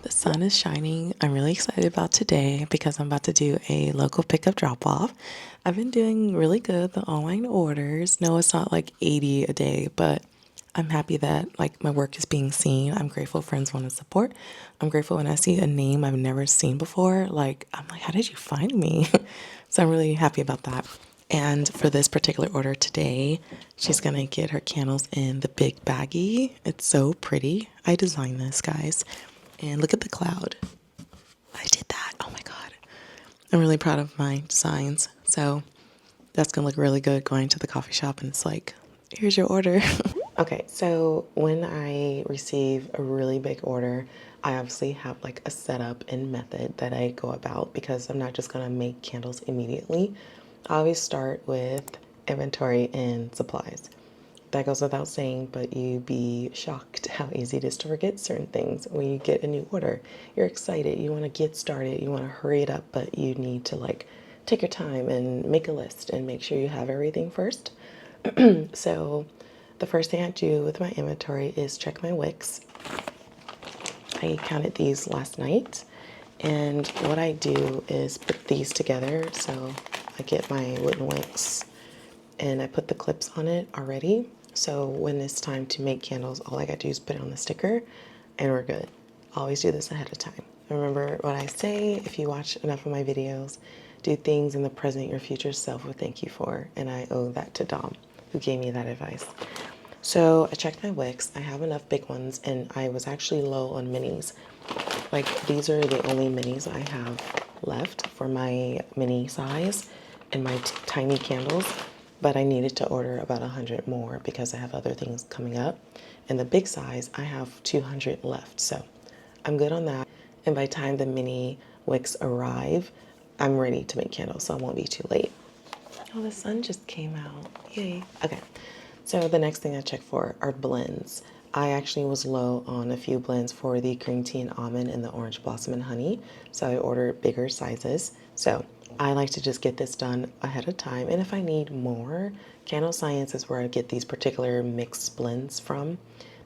The sun is shining. I'm really excited about today because I'm about to do a local pickup drop off. I've been doing really good with the online orders. No, it's not like 80 a day, but I'm happy that like my work is being seen. I'm grateful friends want to support. I'm grateful when I see a name I've never seen before. Like, I'm like, how did you find me? So I'm really happy about that. And for this particular order today, she's gonna get her candles in the big baggie. It's so pretty. I designed this, guys. And look at the cloud. I did that. Oh my God. I'm really proud of my designs. So that's gonna look really good going to the coffee shop and it's like, here's your order. Okay, so when I receive a really big order, I obviously have like a setup and method that I go about because I'm not just gonna make candles immediately. I always start with inventory and supplies. That goes without saying, but you'd be shocked how easy it is to forget certain things when you get a new order. You're excited, you want to get started, you want to hurry it up, but you need to like take your time and make a list and make sure you have everything first. So the first thing I do with my inventory is check my wicks. I counted these last night, and what I do is put these together. So I get my wooden wicks and I put the clips on it already. So when it's time to make candles, all I gotta do is put it on the sticker and we're good. Always do this ahead of time. Remember what I say, if you watch enough of my videos, do things in the present your future self would thank you for. And I owe that to Dom, who gave me that advice. So I checked my wicks. I have enough big ones and I was actually low on minis. Like these are the only minis I have left for my mini size and my tiny candles, but I needed to order about 100 more because I have other things coming up. And the big size, I have 200 left, so I'm good on that. And by the time the mini wicks arrive, I'm ready to make candles, so I won't be too late. Oh, the sun just came out. Yay. Okay. So the next thing I check for are blends. I actually was low on a few blends for the green tea and almond and the orange blossom and honey, so I ordered bigger sizes. So I like to just get this done ahead of time, and if I need more, Candle Science is where I get these particular mixed blends from.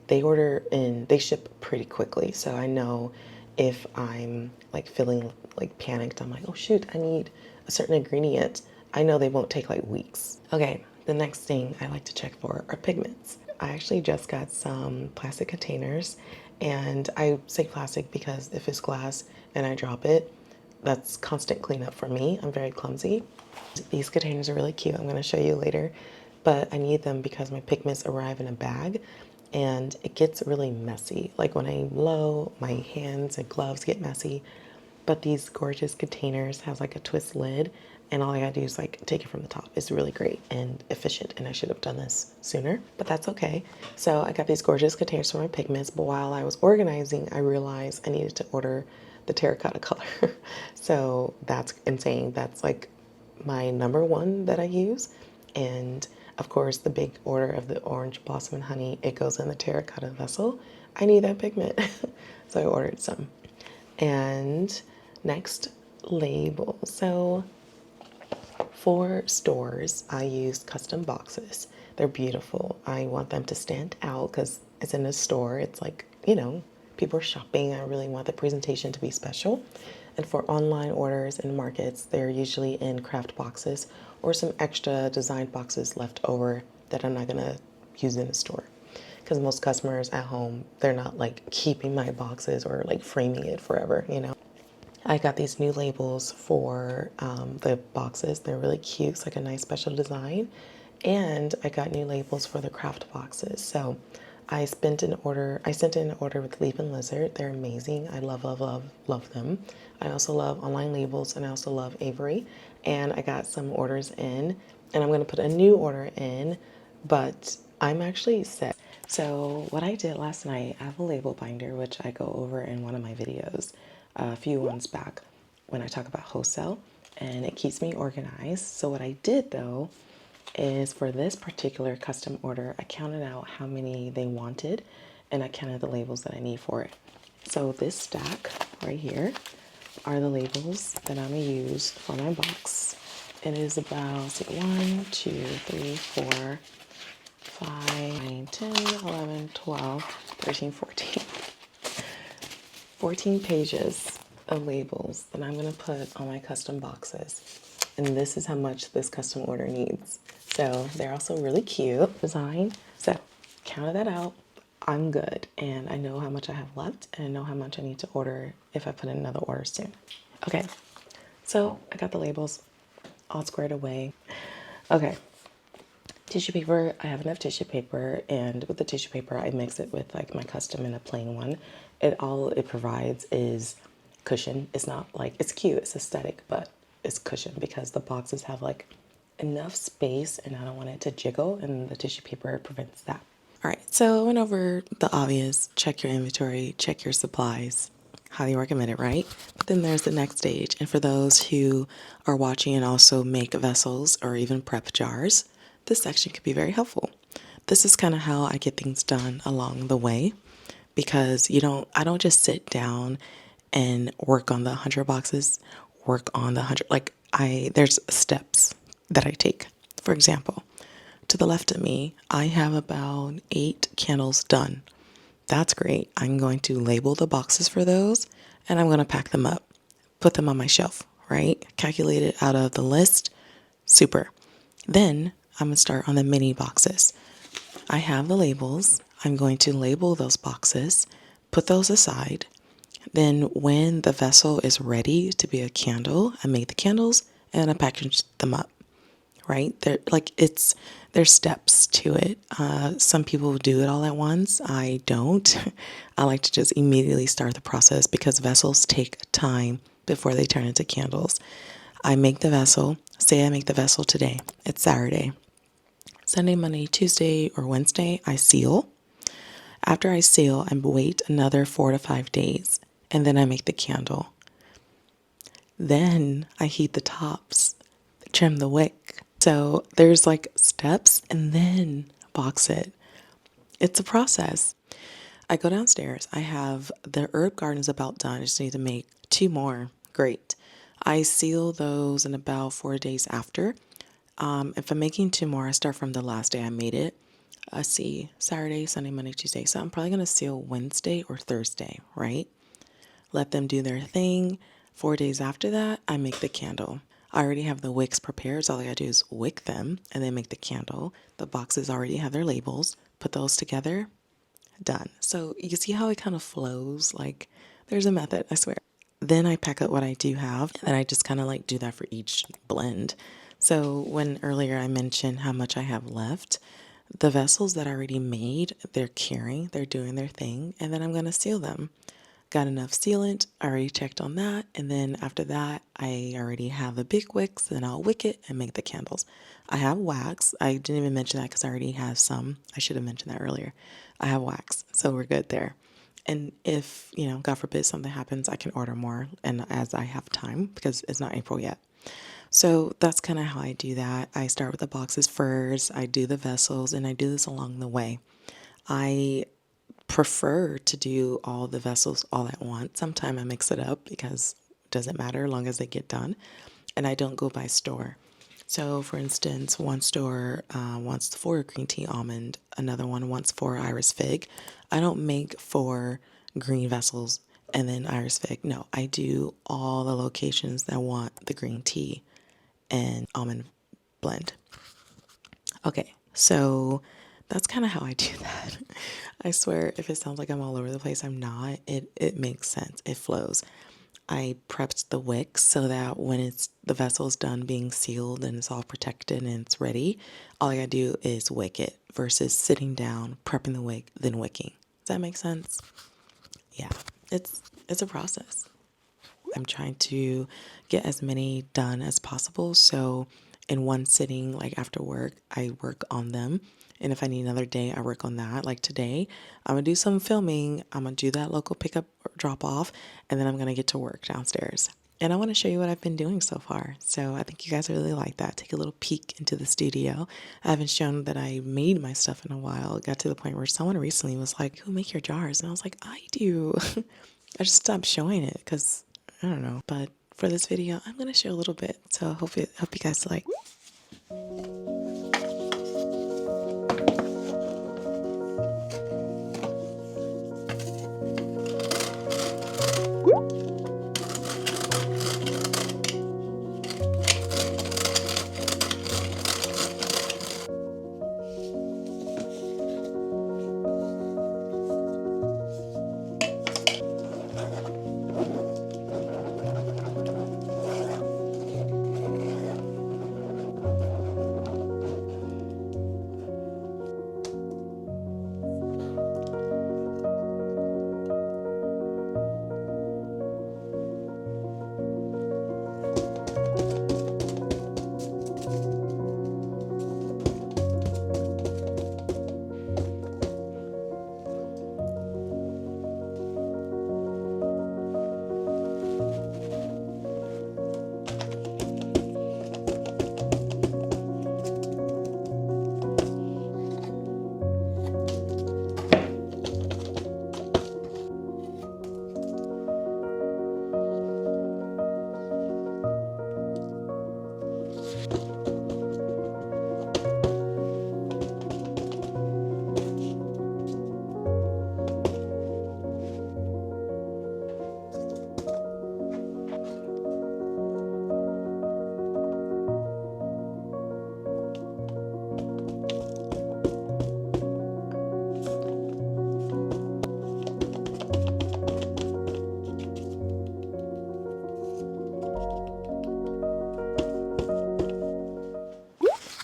They order and they ship pretty quickly, so I know if I'm like feeling like panicked, I'm like, oh shoot, I need a certain ingredient. I know they won't take like weeks. Okay, the next thing I like to check for are pigments. I actually just got some plastic containers, and I say plastic because if it's glass and I drop it, that's constant cleanup for me. I'm very clumsy. These containers are really cute. I'm going to show you later, but I need them because my pigments arrive in a bag and it gets really messy. Like when I'm low, my hands and gloves get messy, but these gorgeous containers has like a twist lid and all I gotta do is like take it from the top. It's really great and efficient, and I should have done this sooner, but that's okay. So I got these gorgeous containers for my pigments, but while I was organizing, I realized I needed to order the terracotta color. So that's insane. That's like my number one that I use. And of course, the big order of the orange blossom and honey, it goes in the terracotta vessel. I need that pigment. So I ordered some. And next, labels. So for stores, I use custom boxes. They're beautiful. I want them to stand out because it's in a store. It's like, you know, people are shopping. I really want the presentation to be special. And for online orders and markets, they're usually in craft boxes or some extra designed boxes left over that I'm not going to use in a store. Because most customers at home, they're not like keeping my boxes or like framing it forever, you know. I got these new labels for the boxes. They're really cute. It's like a nice special design. And I got new labels for the craft boxes. So I sent in an order with Leap and Lizard. They're amazing. I love, love, love, love them. I also love online labels, and I also love Avery. And I got some orders in, and I'm going to put a new order in, but I'm actually set. So what I did last night, I have a label binder, which I go over in one of my videos a few ones back when I talk about wholesale, and it keeps me organized. So what I did though is for this particular custom order, I counted out how many they wanted and I counted the labels that I need for it. So this stack right here are the labels that I'm gonna use for my box. It is about 1, 2, 3, 4, 5, 9, 10, 11, 12, 13, 14. 14 pages of labels that I'm gonna put on my custom boxes. And this is how much this custom order needs. So they're also really cute design. So counted that out. I'm good. And I know how much I have left and I know how much I need to order if I put in another order soon. Okay, so I got the labels all squared away. Okay, tissue paper, I have enough tissue paper, and with the tissue paper I mix it with like my custom and a plain one. All it provides is cushion. It's not like, it's cute, it's aesthetic, but it's cushion because the boxes have like enough space and I don't want it to jiggle, and the tissue paper prevents that. All right, so I went over the obvious: check your inventory, check your supplies. Highly recommend it, right? But then there's the next stage. And for those who are watching and also make vessels or even prep jars, this section could be very helpful. This is kind of how I get things done along the way, because I don't just sit down and work on the 100 boxes, work on the 100, there's steps that I take. For example, to the left of me, I have about 8 candles done. That's great. I'm going to label the boxes for those and I'm going to pack them up, put them on my shelf, right? Calculate it out of the list. Super. Then I'm going to start on the mini boxes. I have the labels. I'm going to label those boxes, put those aside. Then when the vessel is ready to be a candle, I make the candles and I package them up, right? There's steps to it. Some people do it all at once. I don't. I like to just immediately start the process because vessels take time before they turn into candles. I make the vessel. Say I make the vessel today. It's Saturday. Sunday, Monday, Tuesday, or Wednesday, I seal. After I seal, I wait another 4 to 5 days, and then I make the candle. Then I heat the tops, trim the wick. So there's like steps and then box it. It's a process. I go downstairs. I have the herb gardens about done. I just need to make 2 more. Great. I seal those in about 4 days after. If I'm making 2 more, I start from the last day I made it. I see Saturday, Sunday, Monday, Tuesday. So I'm probably going to seal Wednesday or Thursday, right? Let them do their thing. 4 days after that, I make the candle. I already have the wicks prepared, so all I gotta do is wick them and then make the candle. The boxes already have their labels. Put those together, done. So you see how it kind of flows? Like there's a method, I swear. Then I pack up what I do have, and I just kind of like do that for each blend. So when earlier I mentioned how much I have left, the vessels that I already made, they're curing, they're doing their thing, and then I'm gonna seal them. Got enough sealant, I already checked on that, and then after that, I already have the big wicks, then I'll wick it and make the candles. I have wax. I didn't even mention that because I already have some. I should have mentioned that earlier. I have wax, so we're good there. And if, God forbid something happens, I can order more and as I have time because it's not April yet. So that's kind of how I do that. I start with the boxes first, I do the vessels, and I do this along the way. I prefer to do all the vessels all at once. Sometimes I mix it up because it doesn't matter as long as they get done. And I don't go by store. So for instance, one store wants 4 green tea almond, another one wants 4 iris fig. I don't make 4 green vessels and then iris fig. No, I do all the locations that want the green tea and almond blend. Okay, so that's kind of how I do that. I swear, if it sounds like I'm all over the place, I'm not. It makes sense. It flows. I prepped the wick so that when the vessel is done being sealed and it's all protected and it's ready, all I gotta do is wick it versus sitting down, prepping the wick, then wicking. Does that make sense? Yeah, it's a process. I'm trying to get as many done as possible. So in one sitting, like after work, I work on them. And if I need another day, I work on that. Like today, I'm gonna do some filming. I'm gonna do that local pickup or drop off, and then I'm gonna get to work downstairs. And I want to show you what I've been doing so far. So I think you guys really like that. Take a little peek into the studio. I haven't shown that I made my stuff in a while. It got to the point where someone recently was like, "Who make your jars?" And I was like, "I do." I just stopped showing it because I don't know. But for this video, I'm gonna show a little bit. So I hope you guys like.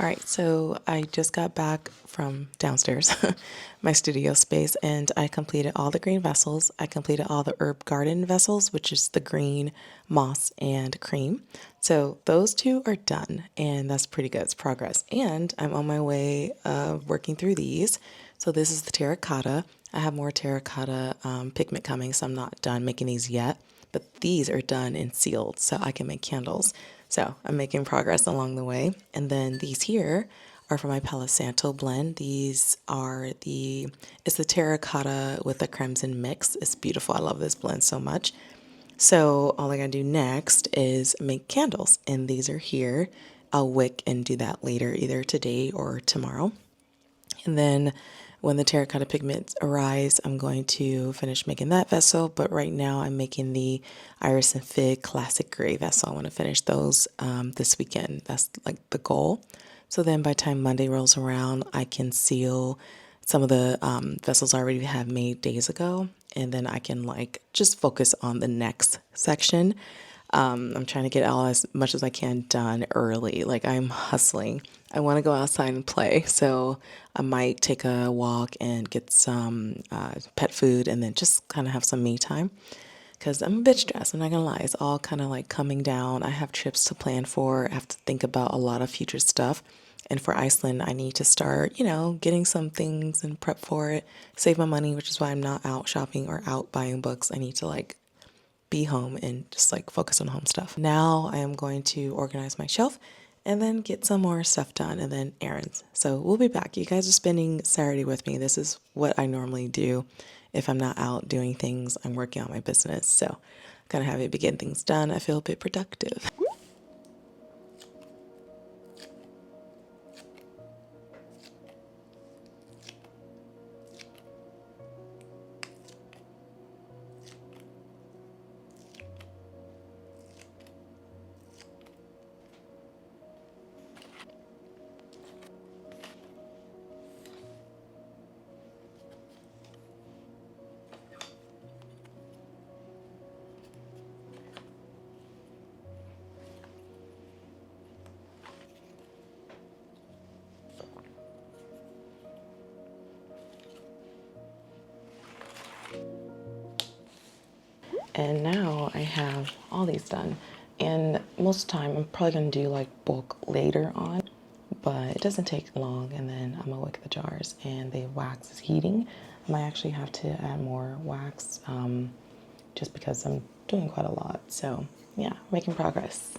All right, so I just got back from downstairs, my studio space, and I completed all the green vessels. I completed all the herb garden vessels, which is the green, moss, and cream. So those two are done, and that's pretty good. It's progress. And I'm on my way working through these. So this is the terracotta. I have more terracotta pigment coming, so I'm not done making these yet. But these are done and sealed, so I can make candles. So I'm making progress along the way. And then these here are for my Palo Santo blend. It's the terracotta with the crimson mix. It's beautiful. I love this blend so much. So all I gotta do next is make candles, and these are here. I'll wick and do that later, either today or tomorrow. And then when the terracotta pigments arise, I'm going to finish making that vessel. But right now I'm making the Iris and Fig Classic Gray vessel. I want to finish those this weekend. That's like the goal. So then by the time Monday rolls around, I can seal some of the vessels I already have made days ago. And then I can like just focus on the next section. I'm trying to get all as much as I can done early. Like I'm hustling. I want to go outside and play. So I might take a walk and get some pet food and then just kind of have some me time. Because I'm a bit stressed, I'm not gonna lie. It's all kind of like coming down. I have trips to plan for. I have to think about a lot of future stuff. And for Iceland, I need to start, getting some things and prep for it, save my money, which is why I'm not out shopping or out buying books. I need to like be home and just like focus on home stuff. Now I am going to organize my shelf and then get some more stuff done and then errands. So we'll be back. You guys are spending Saturday with me. This is what I normally do. If I'm not out doing things, I'm working on my business. So kind of happy to be getting things done. I feel a bit productive. And now I have all these done. And most of the time, I'm probably going to do like bulk later on, but it doesn't take long. And then I'm going to wick the jars and the wax is heating. I might actually have to add more wax just because I'm doing quite a lot. So yeah, making progress.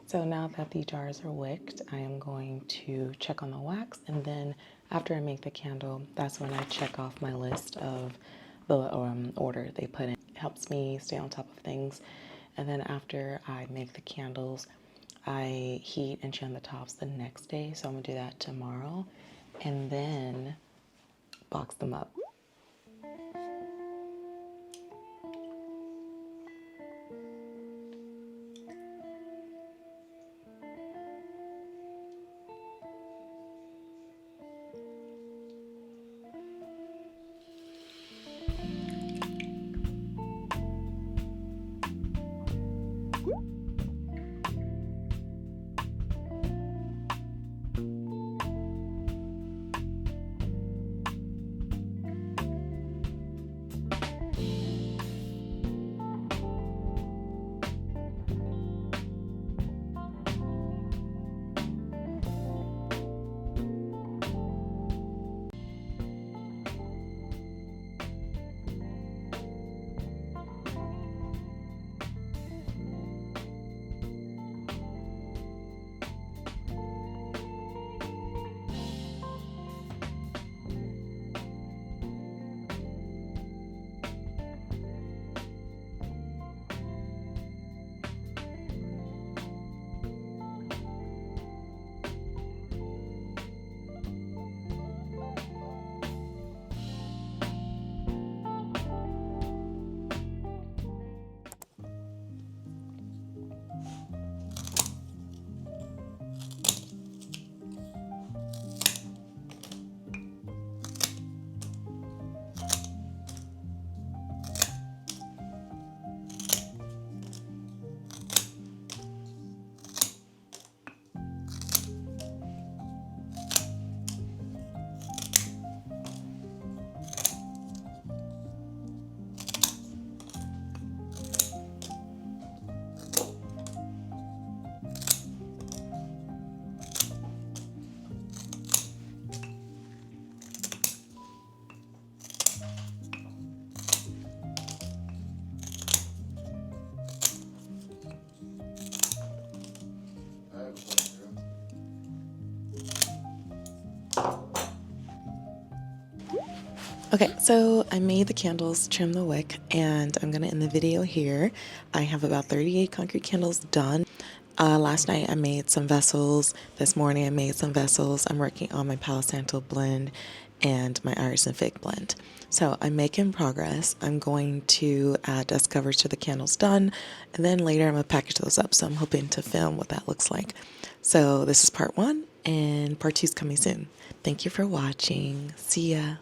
So now that the jars are wicked, I am going to check on the wax, and then after I make the candle, that's when I check off my list of the order they put in. It helps me stay on top of things. And then after I make the candles, I heat and trim the tops the next day. So I'm gonna do that tomorrow, and then box them up. Okay, so I made the candles, trimmed the wick, and I'm gonna end the video here. I have about 38 concrete candles done. Last night I made some vessels. This morning I made some vessels. I'm working on my Palo Santo blend and my Iris and Fig blend. So I'm making progress. I'm going to add dust covers to the candles done, and then later I'm gonna package those up. So I'm hoping to film what that looks like. So this is part one, and part two is coming soon. Thank you for watching. See ya.